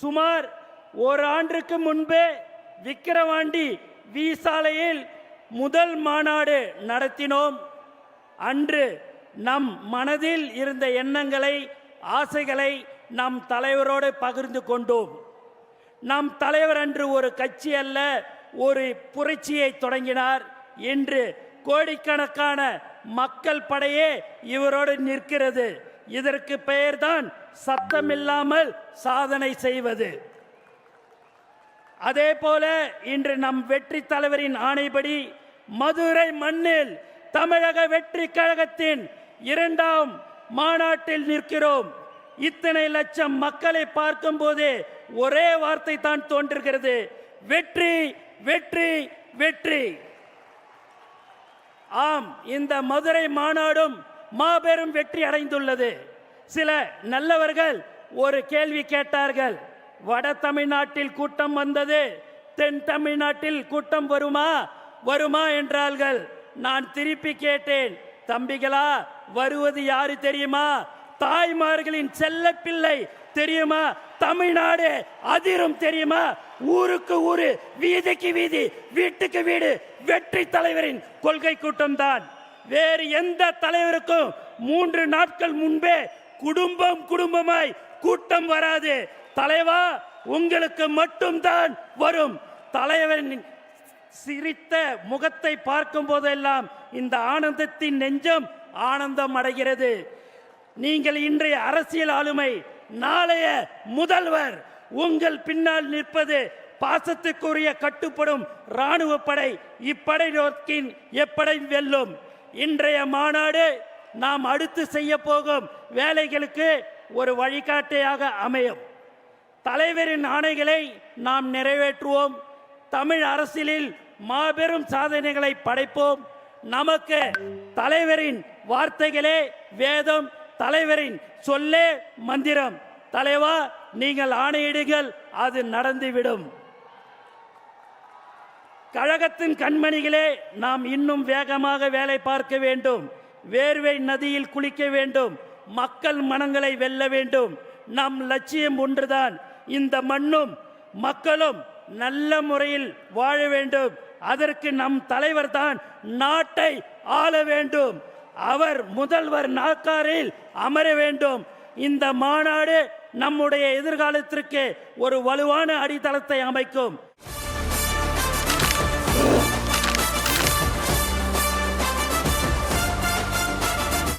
சுமார் ஒரு ஆண்டுக்கு முன்பே விக்கிரவாண்டி வி சாலையில் முதல் மாநாடு நடத்தினோம். அன்று நம் மனதில் இருந்த எண்ணங்களை, ஆசைகளை நம் தலைவரோடு பகிர்ந்து கொண்டோம். நம் தலைவர் அன்று ஒரு கட்சி அல்ல, ஒரு புரட்சியை தொடங்கினார். இன்று கோடிக்கணக்கான மக்கள் படையே இவரோடு நிற்கிறது. இதற்கு பெயர்தான் சத்தமில்லாமல் சாதனை செய்வது. அதே போல இன்று நம் வெற்றி தலைவரின் ஆணைப்படி மதுரை மண்ணில் தமிழக வெற்றி கழகத்தின் 2ஆம் மாநாட்டில் நிற்கிறோம். இத்தனை லட்சம் மக்களை பார்க்கும் போதே ஒரே வார்த்தை தான் தோன்றுகிறது: வெற்றி, வெற்றி, வெற்றி. ஆம், இந்த மதுரை மாநாடும் மாபெரும் வெற்றி அடைந்துள்ளது. சில நல்லவர்கள் ஒரு கேள்வி கேட்டார்கள்: வட தமிழ்நாட்டில் கூட்டம் வந்தது, தென் தமிழ்நாட்டில் கூட்டம் வருமா என்றார்கள். நான் திருப்பி கேட்டேன்: தம்பிகளா, வருவது யாரு தெரியுமா? தாய்மார்களின் செல்ல பிள்ளை தெரியுமா? தமிழ்நாடு அதிரும் தெரியுமா? ஊருக்கு ஊரு, வீதிக்கு வீதி, வீட்டுக்கு வீடு வெற்றி தலைவரின் கொள்கை கூட்டம் தான். வேறு எந்த தலைவருக்கும் 3 நாட்கள் முன்பே குடும்பமாய் கூட்டம் வராது. தலைவா, உங்களுக்கு மட்டும்தான் வரும். தலைவரின் சிரித்த முகத்தை பார்க்கும் போதெல்லாம் இந்த ஆனந்தத்தின் நெஞ்சம் ஆனந்தம் அடைகிறது. நீங்கள் இன்றைய அரசியல் ஆளுமை, நாளைய முதல்வர். உங்கள் பின்னால் நிற்பது பாசத்துக்குரிய கட்டுப்படும் இராணுவ படை. இப்படை நோக்கின் எப்படை வெல்லும். இன்றைய மாநாடு நாம் அடுத்து செய்ய போகும் வேலைகளுக்கு ஒரு வழிகாட்டியாக அமையும். தலைவரின் ஆணைகளை நாம் நிறைவேற்றுவோம். தமிழ் அரசியலில் மாபெரும் சாதனைகளை படைப்போம். நமக்கு தலைவரின் வார்த்தைகளே வேதம், தலைவரின் சொல்லே மந்திரம். தலைவா, நீங்கள் ஆணையிடுங்கள், அது நடந்துவிடும். கழகத்தின் கண்மணிகளே, நாம் இன்னும் வேகமாக வேலை பார்க்க வேண்டும். வேர்வை நதியில் குளிக்க வேண்டும். மக்கள் மனங்களை வெல்ல வேண்டும். நம் லட்சியம் ஒன்றுதான்: இந்த மண்ணும் மக்களும் நல்ல முறையில் வாழ வேண்டும். அதற்கு நம் தலைவர் தான் நாட்டை ஆள வேண்டும். அவர் முதல்வர் நாற்காலியில் அமர வேண்டும். இந்த மாநாடு நம்முடைய எதிர்காலத்திற்கு ஒரு வலுவான அடித்தளத்தை அமைக்கும்.